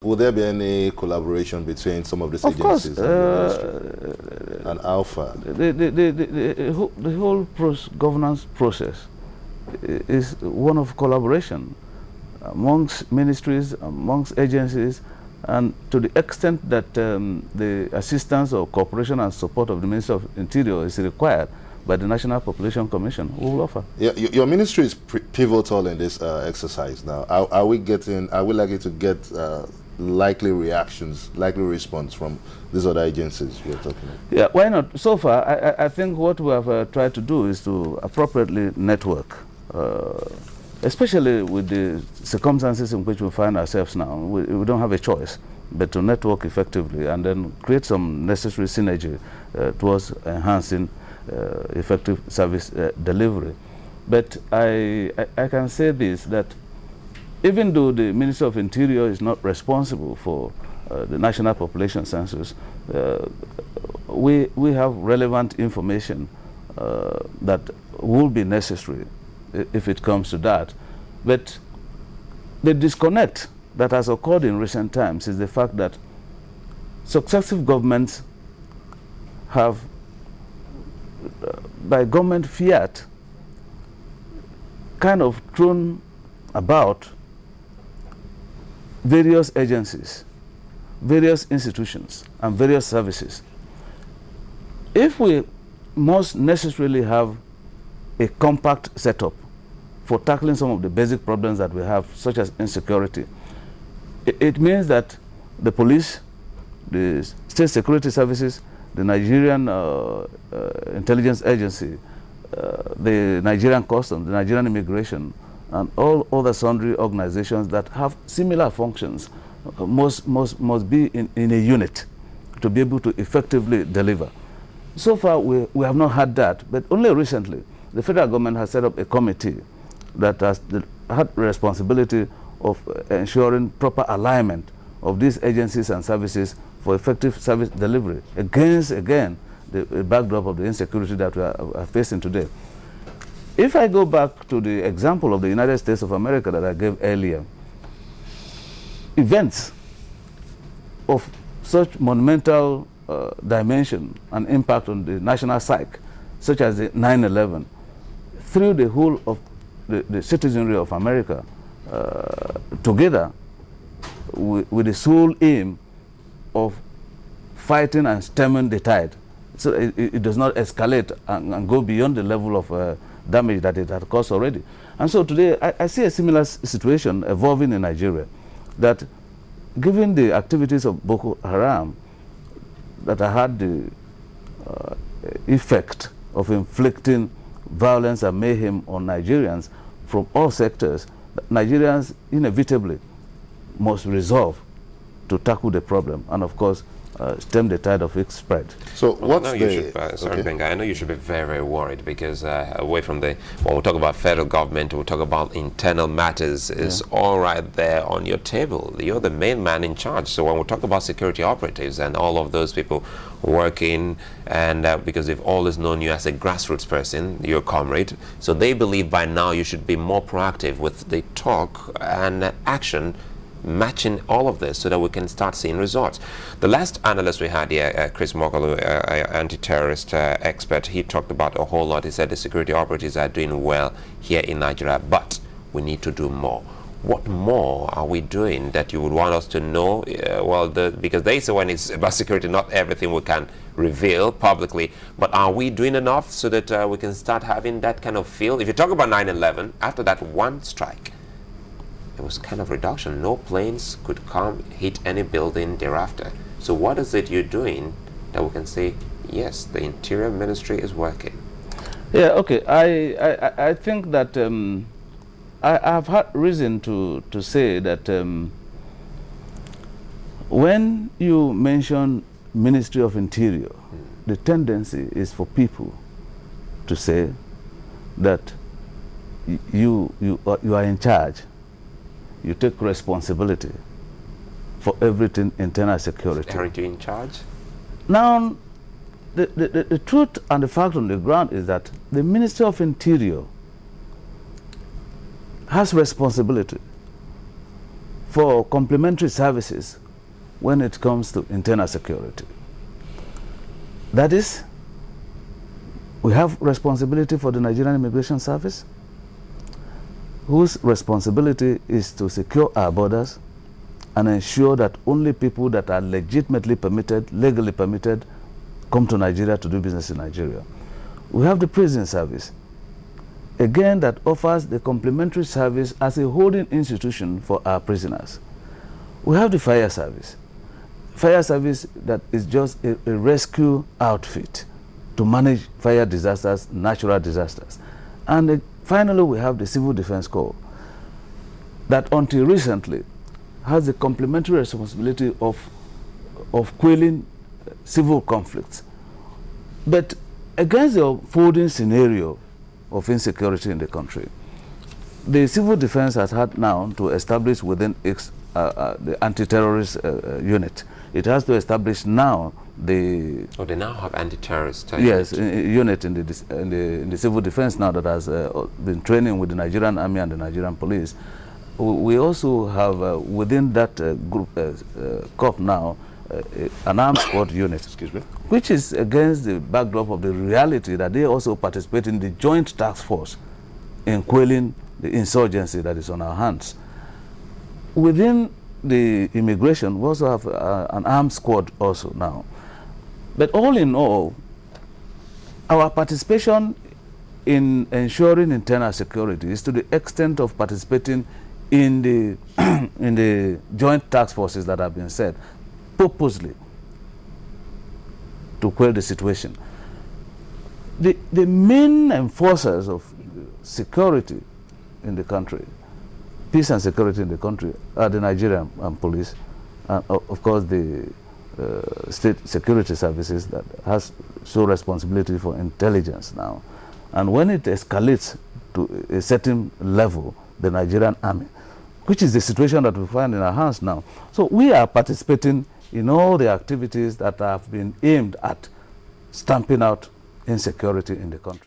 Will there be any collaboration between some of these agencies and the ministry? And Alpha? The whole governance process is one of collaboration amongst ministries, amongst agencies, and to the extent that the assistance or cooperation and support of the Ministry of Interior is required by the National Population Commission, we will offer. Yeah, your ministry is pivotal in this exercise now. Are we likely to get likely reactions, likely response from these other agencies you're talking about? Yeah, why not? So far, I think what we have tried to do is to appropriately network, especially with the circumstances in which we find ourselves now. We don't have a choice but to network effectively and then create some necessary synergy towards enhancing effective service delivery. But I can say this, that even though the Ministry of Interior is not responsible for the National Population Census, we have relevant information that will be necessary if it comes to that. But the disconnect that has occurred in recent times is the fact that successive governments have, by government fiat, kind of thrown about various agencies, various institutions, and various services. If we must necessarily have a compact setup for tackling some of the basic problems that we have, such as insecurity, it means that the police, the state security services, the Nigerian intelligence agency, the Nigerian customs, the Nigerian immigration, and all other sundry organizations that have similar functions must be in a unit to be able to effectively deliver. So far, we have not had that, but only recently, the federal government has set up a committee that has had responsibility of ensuring proper alignment of these agencies and services for effective service delivery against, again, the backdrop of the insecurity that we are facing today. If I go back to the example of the United States of America that I gave earlier, events of such monumental dimension and impact on the national psyche, such as the 9/11, threw the whole of the citizenry of America together with the sole aim of fighting and stemming the tide, so it does not escalate and go beyond the level of damage that it had caused already. And so today I see a similar situation evolving in Nigeria, that given the activities of Boko Haram that had the effect of inflicting violence and mayhem on Nigerians from all sectors, Nigerians inevitably must resolve to tackle the problem and, of course, stem the tide of its spread. So what's sorry, Benga, I know you should be very, very worried because away from when we talk about federal government, we talk about internal matters, is all right there on your table. You're the main man in charge. So when we talk about security operatives and all of those people working, and because they've always known you as a grassroots person, your comrade, so they believe by now you should be more proactive with the talk and action, matching all of this so that we can start seeing results. The last analyst we had here, Chris Mokalu, anti-terrorist expert, he talked about a whole lot. He said the security operatives are doing well here in Nigeria, but we need to do more. What more are we doing that you would want us to know? Because they say when it's about security, not everything we can reveal publicly, but are we doing enough so that we can start having that kind of feel? If you talk about 9/11, after that one strike, it was kind of reduction. No planes could come hit any building thereafter. So what is it you're doing that we can say, yes, the Interior Ministry is working? Yeah, okay. I think that I have had reason to say that when you mention Ministry of Interior, the tendency is for people to say that you are in charge. You take responsibility for everything internal security. Aren't you in charge? Now, the truth and the fact on the ground is that the Ministry of Interior has responsibility for complementary services when it comes to internal security. That is, we have responsibility for the Nigerian Immigration Service, whose responsibility is to secure our borders and ensure that only people that are legitimately permitted, legally permitted, come to Nigeria to do business in Nigeria. We have the prison service, again, that offers the complementary service as a holding institution for our prisoners. We have the fire service that is just a rescue outfit to manage fire disasters, natural disasters. And finally, we have the Civil Defense Corps that until recently has the complementary responsibility of quelling civil conflicts. But against the unfolding scenario of insecurity in the country, the civil defense has had now to establish within its the anti-terrorist unit. It has to establish now the... Oh, they now have anti-terrorist yes, unit in the civil defense now that has been training with the Nigerian Army and the Nigerian Police. We also have within that group corps now an armed squad unit, excuse me, which is against the backdrop of the reality that they also participate in the joint task force in quelling the insurgency that is on our hands. Within the immigration, we also have an armed squad also now. But all in all, our participation in ensuring internal security is to the extent of participating in the in the joint task forces that have been set purposely to quell the situation. The main enforcers of security in the country, peace and security in the country, are the Nigerian police, and of course the state security services that has sole responsibility for intelligence now. And when it escalates to a certain level, the Nigerian army, which is the situation that we find in our hands now. So we are participating in all the activities that have been aimed at stamping out insecurity in the country.